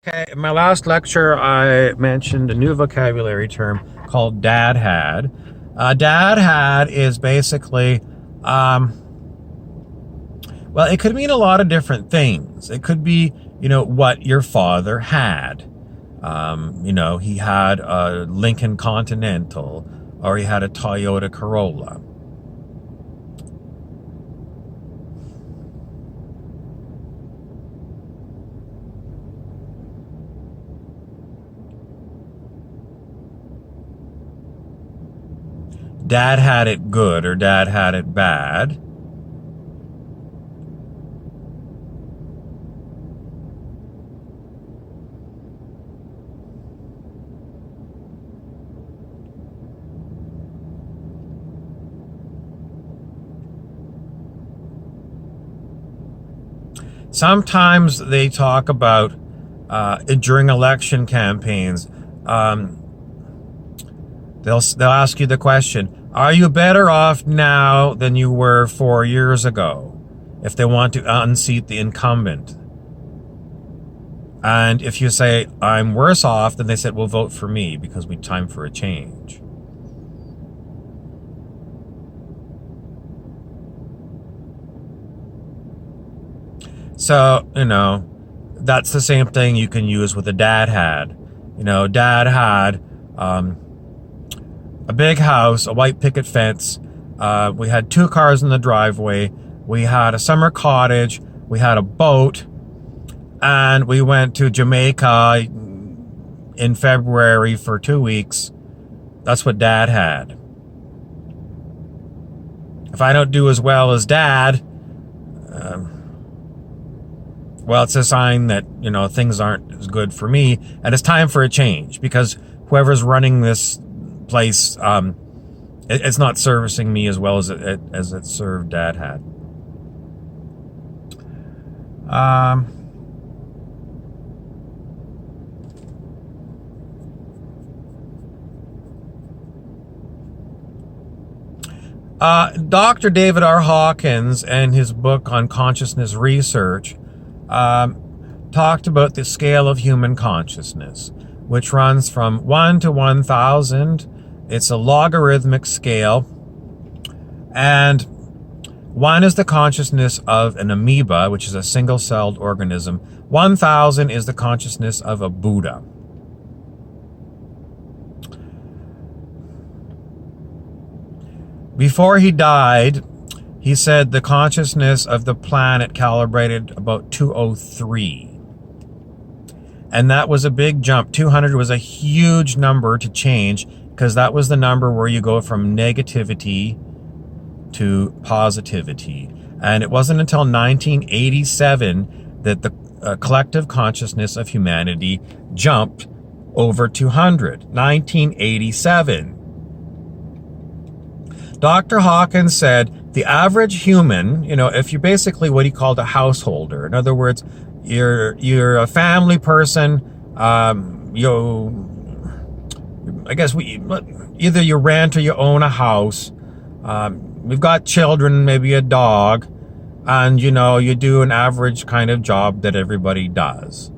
Okay, in my last lecture, I mentioned a new vocabulary term called dad had. Dad had is basically, um, well, it could mean a lot of different things. It could be, what your father had. He had a Lincoln Continental or he had a Toyota Corolla. Dad had it good or dad had it bad. Sometimes they talk about during election campaigns. Um, they'll ask you the question: are you better off now than you were 4 years ago? If they want to unseat the incumbent, and if you say I'm worse off, then they said, "Well, vote for me because we time for a change." So, that's the same thing you can use with a dad had. Dad had a big house, a white picket fence. We had 2 cars in the driveway. We had a summer cottage. We had a boat. And we went to Jamaica in February for 2 weeks. That's what dad had. If I don't do as well as dad, well, it's a sign that, things aren't as good for me. And it's time for a change because whoever's running this place, it's not servicing me as well as it served dad had. Dr. David R. Hawkins, and his book on consciousness research, talked about the scale of human consciousness, which runs from 1 to 1,000. It's a logarithmic scale. And 1 is the consciousness of an amoeba, which is a single-celled organism. 1,000 is the consciousness of a Buddha. Before he died, he said the consciousness of the planet calibrated about 203. And that was a big jump. 200 was a huge number to change because that was the number where you go from negativity to positivity. And it wasn't until 1987 that the collective consciousness of humanity jumped over 200. 1987. Dr. Hawkins said the average human, if you're basically what he called a householder, in other words, you're a family person, I guess either you rent or you own a house, we've got children, maybe a dog, and you do an average kind of job that everybody does.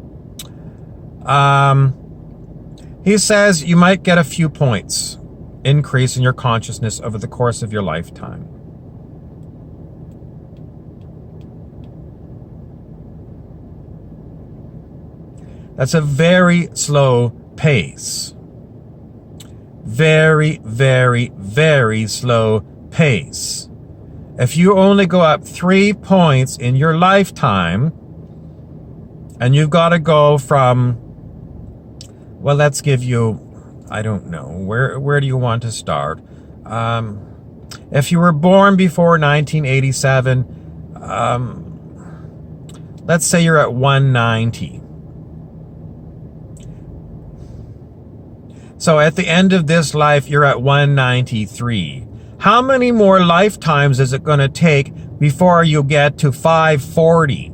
He says you might get a few points increase in your consciousness over the course of your lifetime. That's a very slow pace. Very, very, very slow pace. If you only go up 3 points in your lifetime, and you've got to go from, well, let's give you, I don't know, where do you want to start? If you were born before 1987, let's say you're at 190. So at the end of this life, you're at 193. How many more lifetimes is it going to take before you get to 540?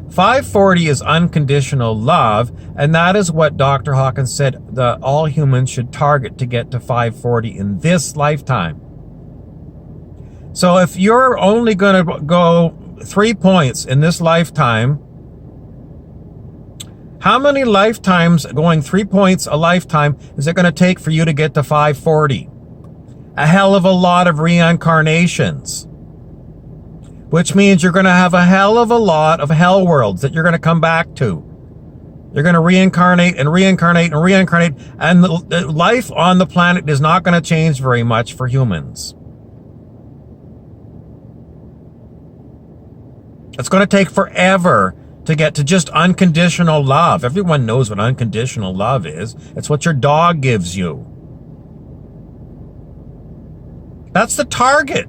540 is unconditional love, and that is what Dr. Hawkins said that all humans should target to get to 540 in this lifetime. So if you're only going to go 3 points in this lifetime, How many lifetimes, going 3 points a lifetime, is it going to take for you to get to 540? A hell of a lot of reincarnations. Which means you're going to have a hell of a lot of hell worlds that you're going to come back to. You're going to reincarnate and reincarnate and reincarnate, and the life on the planet is not going to change very much for humans. It's going to take forever to get to just unconditional love. Everyone knows what unconditional love is. It's what your dog gives you. That's the target.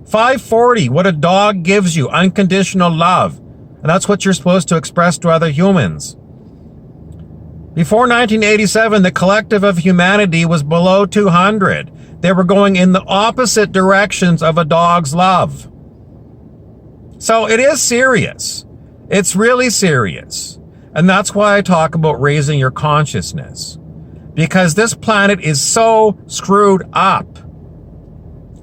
540, what a dog gives you, unconditional love. And that's what you're supposed to express to other humans. Before 1987, the collective of humanity was below 200. They were going in the opposite directions of a dog's love. So it is serious. It's really serious. And that's why I talk about raising your consciousness. Because this planet is so screwed up.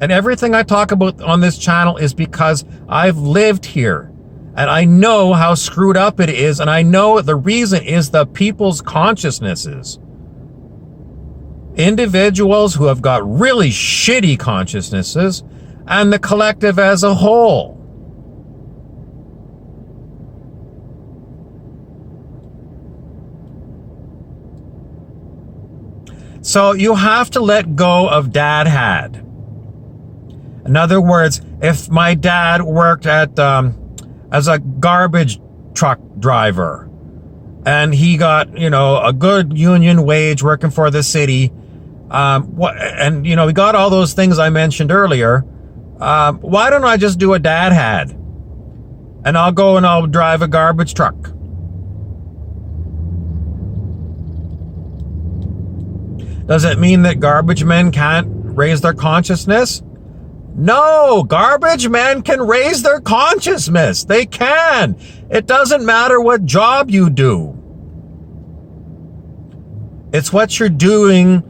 And everything I talk about on this channel is because I've lived here. And I know how screwed up it is. And I know the reason is the people's consciousnesses. Individuals who have got really shitty consciousnesses and the collective as a whole. So you have to let go of dad had. In other words, if my dad worked at as a garbage truck driver and he got, a good union wage working for the city, and he got all those things I mentioned earlier, why don't I just do a dad had? And I'll go and I'll drive a garbage truck. Does it mean that garbage men can't raise their consciousness? No, garbage men can raise their consciousness. They can. It doesn't matter what job you do. It's what you're doing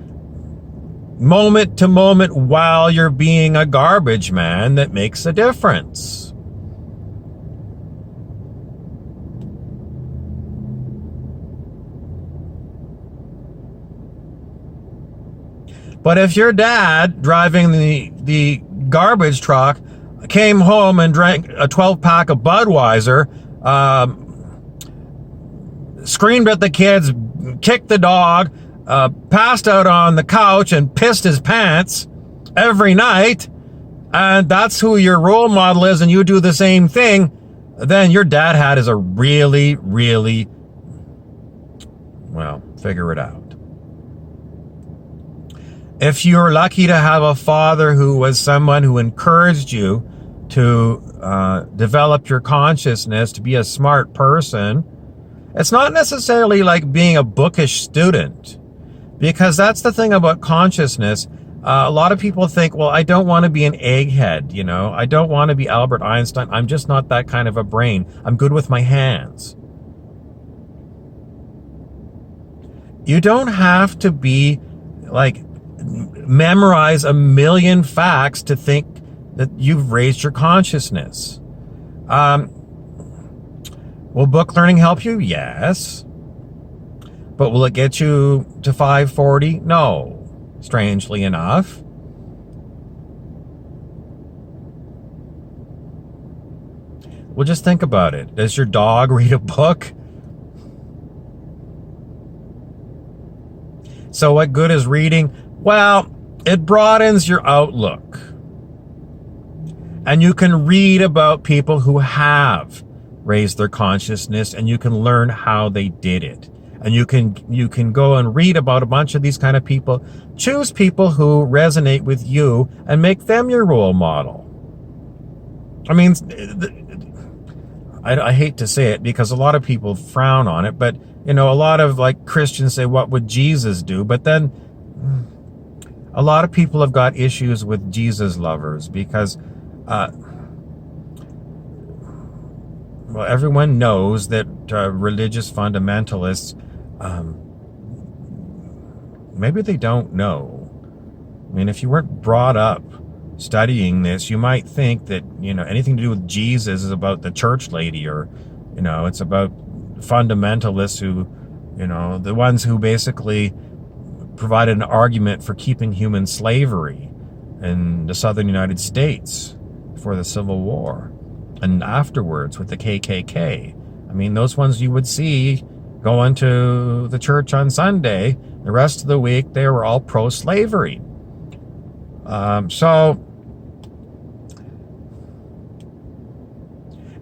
moment to moment while you're being a garbage man that makes a difference. But if your dad, driving the garbage truck, came home and drank a 12-pack of Budweiser, screamed at the kids, kicked the dog, passed out on the couch and pissed his pants every night, and that's who your role model is, and you do the same thing, then your dad had is a really, really, well, figure it out. If you're lucky to have a father who was someone who encouraged you to develop your consciousness, to be a smart person, it's not necessarily like being a bookish student, because that's the thing about consciousness. A lot of people think, well, I don't want to be an egghead, I don't want to be Albert Einstein. I'm just not that kind of a brain. I'm good with my hands. You don't have to be memorize a million facts to think that you've raised your consciousness. Will book learning help you? Yes. But will it get you to 540? No, strangely enough. Well, just think about it. Does your dog read a book? So what good is reading? Well, it broadens your outlook. And you can read about people who have raised their consciousness, and you can learn how they did it. And you can go and read about a bunch of these kind of people. Choose people who resonate with you and make them your role model. I mean, I hate to say it because a lot of people frown on it, but a lot of Christians say, what would Jesus do? But then a lot of people have got issues with Jesus lovers because, everyone knows that religious fundamentalists, maybe they don't know. I mean, if you weren't brought up studying this, you might think that, anything to do with Jesus is about the church lady, or, it's about fundamentalists who, the ones who basically provided an argument for keeping human slavery in the southern United States for the Civil War and afterwards with the KKK. I mean, those ones you would see going to the church on Sunday. The rest of the week, they were all pro-slavery.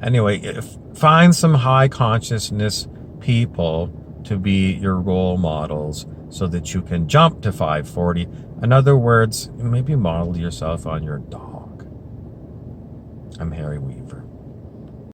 Anyway, find some high consciousness people to be your role models so that you can jump to 540. In other words, maybe model yourself on your dog. I'm Harry Weaver.